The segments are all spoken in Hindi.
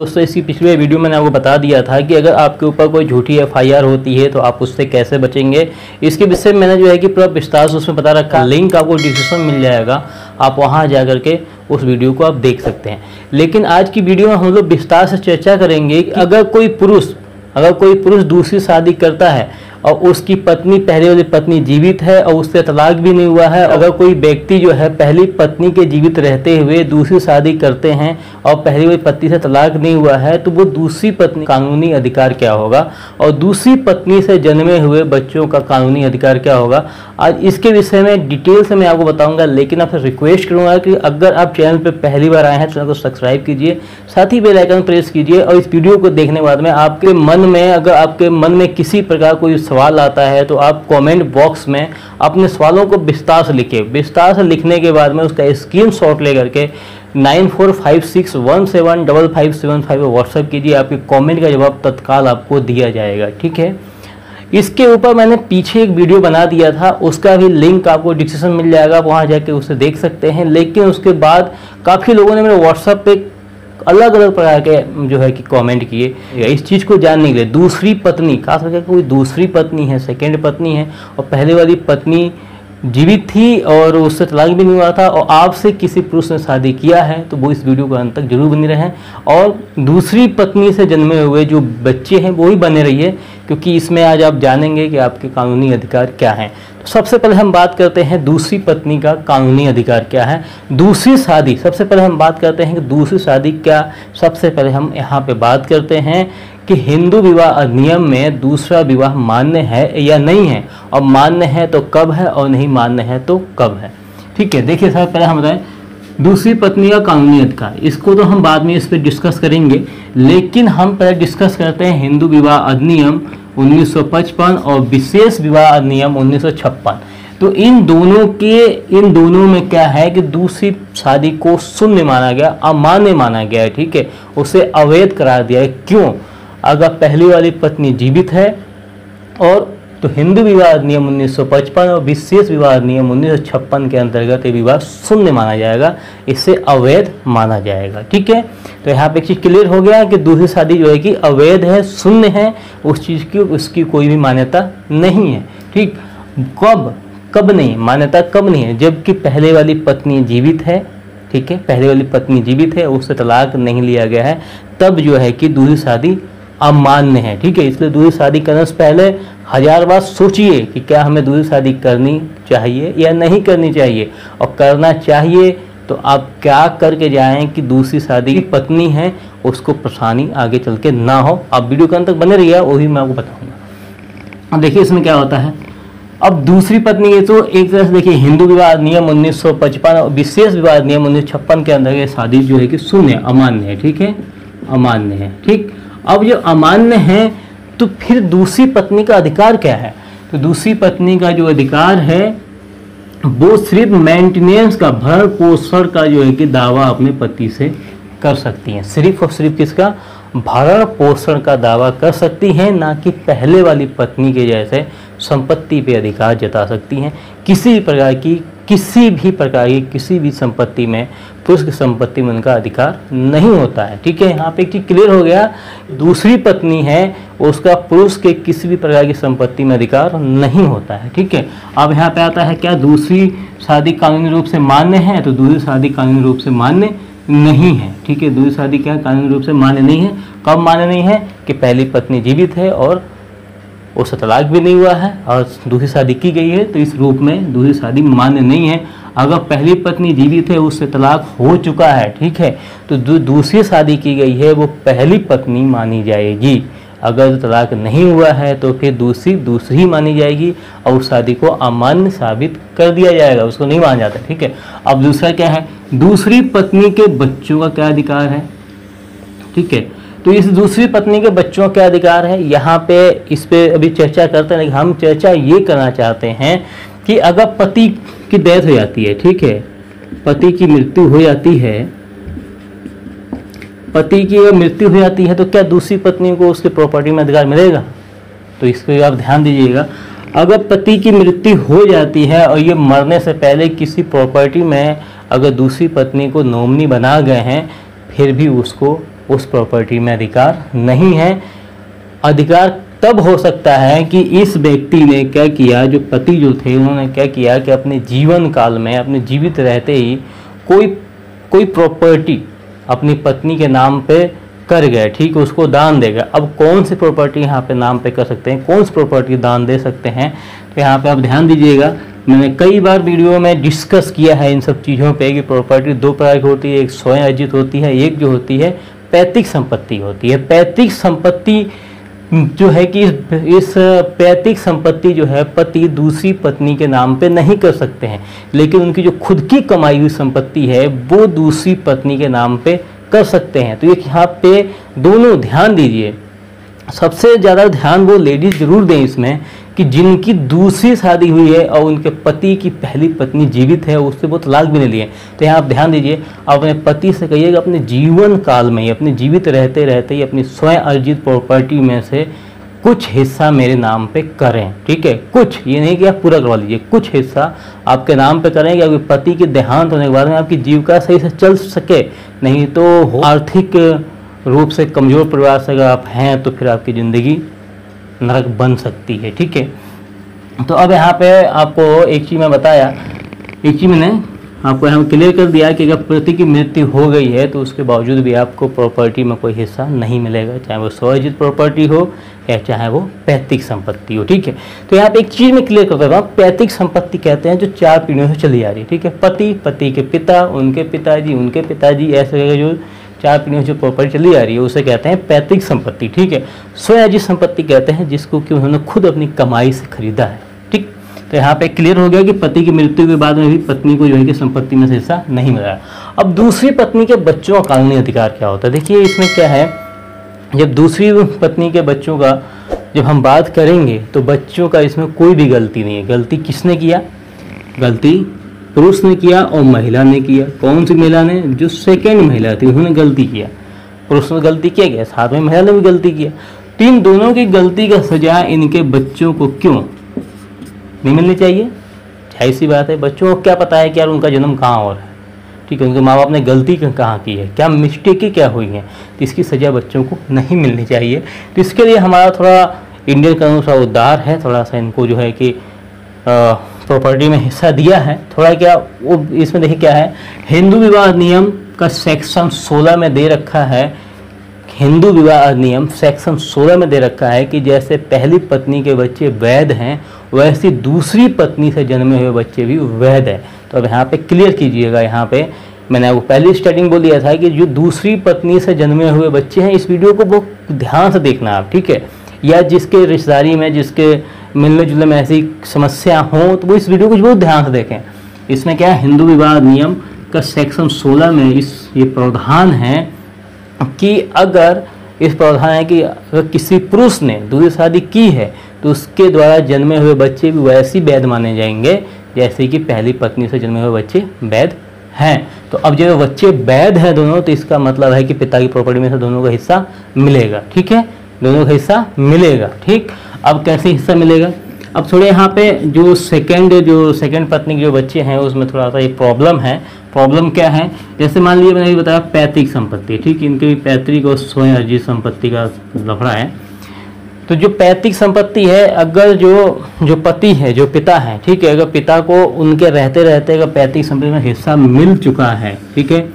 दोस्तों इसकी पिछले वीडियो मैंने आपको बता दिया था कि अगर आपके ऊपर कोई झूठी एफआईआर होती है तो आप उससे कैसे बचेंगे। इसके विषय में मैंने जो है कि पूरा विस्तार से उसमें बता रखा है। लिंक आपको डिस्क्रिप्शन मिल जाएगा, आप वहां जा करके उस वीडियो को आप देख सकते हैं। लेकिन आज की वीडियो में हम लोग विस्तार से चर्चा करेंगे कि अगर कोई पुरुष दूसरी शादी करता है और उसकी पत्नी, पहले वाली पत्नी जीवित है और उससे तलाक भी नहीं हुआ है, अगर कोई व्यक्ति जो है पहली पत्नी के जीवित रहते हुए दूसरी शादी करते हैं और पहली वाली पत्नी से तलाक नहीं हुआ है, तो वो दूसरी पत्नी कानूनी अधिकार क्या होगा और दूसरी पत्नी से जन्मे हुए बच्चों का कानूनी अधिकार क्या होगा। आज इसके विषय में डिटेल से मैं आपको बताऊंगा। लेकिन आपसे रिक्वेस्ट करूंगा कि अगर आप चैनल पर पहली बार आए हैं तो चैनल को सब्सक्राइब कीजिए, साथ ही बेल आइकन प्रेस कीजिए। और इस वीडियो को देखने के बाद में आपके मन में किसी प्रकार कोई सवाल आता है तो आप कमेंट बॉक्स में अपने सवालों को विस्तार से लिखिए। विस्तार से लिखने के बाद में उसका स्क्रीनशॉट लेकर के 9456175575 व्हाट्सएप कीजिए। आपके कमेंट का जवाब तत्काल आपको दिया जाएगा, ठीक है। इसके ऊपर मैंने पीछे एक वीडियो बना दिया था, उसका भी लिंक आपको डिस्क्रिप्शन मिल जाएगा, वहां जाके उसे देख सकते हैं। लेकिन उसके बाद काफ़ी लोगों ने मेरे व्हाट्सएप पे अलग अलग प्रकार के जो है कि कमेंट किए इस चीज़ को जानने के लिए। दूसरी पत्नी, खास करके कोई दूसरी पत्नी है, सेकंड पत्नी है और पहले वाली पत्नी जीवित थी और उससे तलाक भी नहीं हुआ था और आपसे किसी पुरुष ने शादी किया है, तो वो इस वीडियो को अंत तक जरूर बने रहें। और दूसरी पत्नी से जन्मे हुए जो बच्चे हैं वो ही बने रहिए, क्योंकि इसमें आज आप जानेंगे कि आपके कानूनी अधिकार क्या हैं। तो सबसे पहले हम बात करते हैं दूसरी पत्नी का कानूनी अधिकार क्या है। दूसरी शादी, सबसे पहले हम बात करते हैं कि दूसरी शादी क्या। सबसे पहले हम यहाँ पे बात करते हैं कि हिंदू विवाह अधिनियम में दूसरा विवाह मान्य है या नहीं है, और मान्य है तो कब है और नहीं मान्य है तो कब है, ठीक है। देखिए सबसे पहले हम बताएं दूसरी पत्नी का कानूनी अधिकार, इसको तो हम बाद में इस पर डिस्कस करेंगे। लेकिन हम पहले डिस्कस करते हैं हिंदू विवाह अधिनियम 1955 और विशेष विवाह अधिनियम 1956। तो इन दोनों में क्या है कि दूसरी शादी को शून्य माना गया, अमान्य माना गया है, ठीक है, उसे अवैध करार दिया है। क्यों? अगर पहली वाली पत्नी जीवित है और तो हिंदू विवाह अधिनियम 1955 और विशेष विवाह अधिनियम 1956 के अंतर्गत ये विवाह शून्य माना जाएगा, इससे अवैध माना जाएगा, ठीक है। तो यहाँ पे एक चीज़ क्लियर हो गया कि दूसरी शादी जो है कि अवैध है, शून्य है, उस चीज़ की उसकी कोई भी मान्यता नहीं है, ठीक। कब नहीं, मान्यता कब नहीं है? जबकि पहले वाली पत्नी जीवित है, ठीक है, पहले वाली पत्नी जीवित है, उससे तलाक नहीं लिया गया है, तब जो है कि दूसरी शादी अमान्य है, ठीक है। इसलिए दूसरी शादी करने से पहले 1000 बार सोचिए कि क्या हमें दूसरी शादी करनी चाहिए या नहीं करनी चाहिए, और करना चाहिए तो आप क्या करके जाएं कि दूसरी शादी की पत्नी है उसको परेशानी आगे चल के ना हो। आप वीडियो के अंत तक बने रहिए, वही मैं आपको बताऊंगा। अब देखिए इसमें क्या होता है। अब दूसरी पत्नी ये तो एक तरह से देखिए हिंदू विवाह अधिनियम 1955 और विशेष विवाह अधिनियम 1956 के अंदर ये शादी जो है कि शून्य, अमान्य है, ठीक है, अमान्य है, ठीक। अब जो अमान्य है तो फिर दूसरी पत्नी का अधिकार क्या है? तो दूसरी पत्नी का जो अधिकार है वो सिर्फ मेंटेनेंस का, भरण पोषण का जो है कि दावा अपने पति से कर सकती हैं। सिर्फ और सिर्फ किसका? भरण पोषण का दावा कर सकती हैं, ना कि पहले वाली पत्नी के जैसे संपत्ति पे अधिकार जता सकती हैं। किसी भी प्रकार की किसी भी संपत्ति में, पुरुष की संपत्ति में उनका अधिकार नहीं होता है, ठीक है। यहाँ पे एक चीज क्लियर हो गया, दूसरी पत्नी है उसका पुरुष के किसी भी प्रकार की संपत्ति में अधिकार नहीं होता है, ठीक है। अब यहाँ पे आता है क्या दूसरी शादी कानूनी रूप से मान्य है? तो दूसरी शादी कानूनी रूप से मान्य नहीं है, ठीक है। दूसरी शादी क्या कानूनी रूप से मान्य नहीं है? कब मान्य नहीं है? कि पहली पत्नी जीवित है और उससे तलाक भी नहीं हुआ है और दूसरी शादी की गई है, तो इस रूप में दूसरी शादी मान्य नहीं है। अगर पहली पत्नी जीवित है, उससे तलाक हो चुका है, ठीक है, तो दूसरी शादी की गई है वो पहली पत्नी मानी जाएगी। अगर तलाक नहीं हुआ है तो फिर दूसरी मानी जाएगी और उस शादी को अमान्य साबित कर दिया जाएगा, उसको नहीं माना जाता, ठीक है। अब दूसरा क्या है? दूसरी पत्नी के बच्चों का क्या अधिकार है, ठीक है। तो इस दूसरी पत्नी के बच्चों का अधिकार है, यहाँ पे इस पे अभी चर्चा करते हैं। हम चर्चा ये करना चाहते हैं कि अगर पति की डेथ हो जाती है, ठीक है, पति की मृत्यु हो जाती है, पति की मृत्यु हो जाती है तो क्या दूसरी पत्नी को उसके प्रॉपर्टी में अधिकार मिलेगा? तो इस पर आप ध्यान दीजिएगा। अगर पति की मृत्यु हो जाती है और ये मरने से पहले किसी प्रॉपर्टी में अगर दूसरी पत्नी को नॉमिनी बना गए हैं, फिर भी उसको उस प्रॉपर्टी में अधिकार नहीं है। अधिकार तब हो सकता है कि इस व्यक्ति ने क्या किया, जो पति जो थे उन्होंने क्या किया कि अपने जीवन काल में, अपने जीवित रहते ही कोई प्रॉपर्टी अपनी पत्नी के नाम पे कर गए, ठीक है, उसको दान देगा। अब कौन सी प्रॉपर्टी यहाँ पे नाम पे कर सकते हैं, कौन सी प्रॉपर्टी दान दे सकते हैं, तो यहाँ पे आप ध्यान दीजिएगा। मैंने कई बार वीडियो में डिस्कस किया है इन सब चीज़ों पे कि प्रॉपर्टी दो प्रकार की होती है, एक स्वयं अर्जित होती है, एक जो होती है पैतृक संपत्ति होती है। पैतृक संपत्ति जो है कि इस पैतृक संपत्ति जो है पति दूसरी पत्नी के नाम पे नहीं कर सकते हैं, लेकिन उनकी जो खुद की कमाई हुई संपत्ति है वो दूसरी पत्नी के नाम पे कर सकते हैं। तो ये यहाँ पे दोनों ध्यान दीजिए, सबसे ज़्यादा ध्यान वो लेडीज जरूर दें इसमें कि जिनकी दूसरी शादी हुई है और उनके पति की पहली पत्नी जीवित है, उससे वो तलाक भी नहीं लिए। तो यहाँ आप ध्यान दीजिए, अपने पति से कहिएगा अपने जीवन काल में ही, अपने जीवित रहते रहते ही अपनी स्वयं अर्जित प्रॉपर्टी में से कुछ हिस्सा मेरे नाम पे करें, ठीक है। कुछ, ये नहीं कि आप पूरा करवा लीजिए, कुछ हिस्सा आपके नाम पे करें कि आपके पति के देहांत होने के बाद में आपकी जीविका सही से चल सके। नहीं तो आर्थिक रूप से कमज़ोर परिवार से अगर आप हैं तो फिर आपकी ज़िंदगी नरक बन सकती है, ठीक है। तो अब यहाँ पे आपको एक चीज़ मैं बताया, एक चीज़ मैंने आपको यहाँ क्लियर कर दिया कि अगर पति की मृत्यु हो गई है तो उसके बावजूद भी आपको प्रॉपर्टी में कोई हिस्सा नहीं मिलेगा, चाहे वो स्वअर्जित प्रॉपर्टी हो या चाहे वो पैतृक संपत्ति हो, ठीक है। तो यहाँ पे एक चीज़ मैं क्लियर करता हूँ, पैतृक संपत्ति कहते हैं जो 4 पीढ़ियों से चली आ रही है, ठीक है। पति, पति के पिता, उनके पिताजी, उनके पिताजी, ऐसे जो 4 पीढ़ियों से प्रॉपर्टी चली आ रही है उसे कहते हैं पैतृक संपत्ति, ठीक है। स्वअर्जित संपत्ति कहते हैं जिसको कि उन्होंने खुद अपनी कमाई से खरीदा है, ठीक। तो यहाँ पे क्लियर हो गया कि पति की मृत्यु के बाद में भी पत्नी को जो है कि संपत्ति में से हिस्सा नहीं मिला। अब दूसरी पत्नी के बच्चों का कानूनी अधिकार क्या होता है, देखिए इसमें क्या है, जब दूसरी पत्नी के बच्चों का जब हम बात करेंगे तो बच्चों का इसमें कोई भी गलती नहीं है। गलती किसने किया, गलती पुरुष ने किया और महिला ने किया। कौन सी महिला ने, जो सेकंड महिला थी उन्होंने गलती किया। पुरुष ने गलती किया गया, साथ में महिला ने भी गलती किया। तो इन दोनों की गलती का सजा इनके बच्चों को क्यों नहीं मिलनी चाहिए? जाहिर सी बात है, बच्चों को क्या पता है कि यार उनका जन्म कहाँ हो रहा है, ठीक है, उनके माँ बाप ने गलती कहाँ की है, क्या मिस्टेकें क्या हुई हैं, तो इसकी सज़ा बच्चों को नहीं मिलनी चाहिए। तो इसके लिए हमारा थोड़ा इंडियन कानून सा उद्धार है, थोड़ा सा इनको जो है कि प्रॉपर्टी में हिस्सा दिया है थोड़ा। क्या वो इसमें देखिए क्या है, हिंदू विवाह अधिनियम का सेक्शन 16 में दे रखा है, हिंदू विवाह अधिनियम सेक्शन 16 में दे रखा है कि जैसे पहली पत्नी के बच्चे वैध हैं वैसे दूसरी पत्नी से जन्मे हुए बच्चे भी वैध हैं। तो अब यहाँ पे क्लियर कीजिएगा, यहाँ पे मैंने आपको पहली स्टार्टिंग बोल दिया था कि जो दूसरी पत्नी से जन्मे हुए बच्चे हैं, इस वीडियो को बहुत ध्यान से देखना आप, ठीक है, या जिसके रिश्तेदारी में, जिसके मिलने जुलने में ऐसी समस्या हो तो वो इस वीडियो को बहुत ध्यान से देखें। इसमें क्या है, हिंदू विवाह अधिनियम का सेक्शन 16 में ये प्रावधान है कि अगर इस प्रावधान है कि अगर किसी पुरुष ने दूसरी शादी की है तो उसके द्वारा जन्मे हुए बच्चे भी वैसे वैध माने जाएंगे जैसे कि पहली पत्नी से जन्मे हुए बच्चे वैध हैं। तो अब जब बच्चे वैध हैं दोनों, तो इसका मतलब है कि पिता की प्रॉपर्टी में से दोनों का हिस्सा मिलेगा, ठीक है, दोनों का हिस्सा मिलेगा, ठीक। अब कैसे हिस्सा मिलेगा, अब थोड़े यहाँ पे जो सेकंड पत्नी के जो बच्चे हैं उसमें थोड़ा सा एक प्रॉब्लम है। प्रॉब्लम क्या है, जैसे मान लीजिए मैंने बताया पैतृक संपत्ति, ठीक, इनके भी पैतृक और स्वयं अर्जित संपत्ति का लफड़ा है। तो जो पैतृक संपत्ति है, अगर जो पति है, जो पिता है, ठीक है, अगर पिता को उनके रहते रहते अगर पैतृक संपत्ति में हिस्सा मिल चुका है, ठीक है,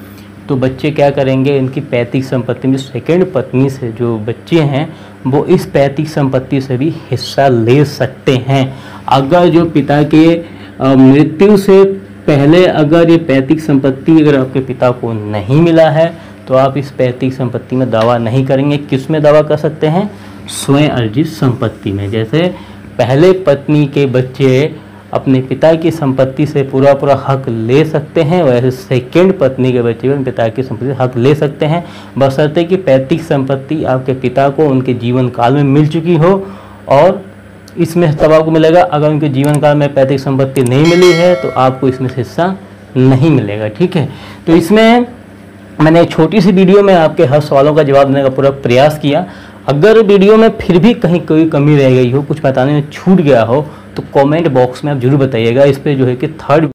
तो बच्चे क्या करेंगे, इनकी पैतृक संपत्ति में सेकंड पत्नी से जो बच्चे हैं वो इस पैतृक संपत्ति से भी हिस्सा ले सकते हैं। अगर जो पिता के मृत्यु से पहले अगर ये पैतृक संपत्ति अगर आपके पिता को नहीं मिला है तो आप इस पैतृक संपत्ति में दावा नहीं करेंगे। किस में दावा कर सकते हैं, स्वयं अर्जित संपत्ति में। जैसे पहले पत्नी के बच्चे अपने पिता की संपत्ति से पूरा हक ले सकते हैं, वैसे सेकंड पत्नी के बच्चे भी पिता की संपत्ति से हक ले सकते हैं, बशर्ते कि पैतृक संपत्ति आपके पिता को उनके जीवन काल में मिल चुकी हो। और इसमें तब आपको मिलेगा, अगर उनके जीवन काल में पैतृक संपत्ति नहीं मिली है तो आपको इसमें हिस्सा नहीं मिलेगा, ठीक है। तो इसमें मैंने एक छोटी सी वीडियो में आपके हर सवालों का जवाब देने का पूरा प्रयास किया। अगर वीडियो में फिर भी कहीं कोई कमी रह गई हो, कुछ बताने में छूट गया हो, तो कमेंट बॉक्स में आप जरूर बताइएगा। इस पे जो है कि थर्ड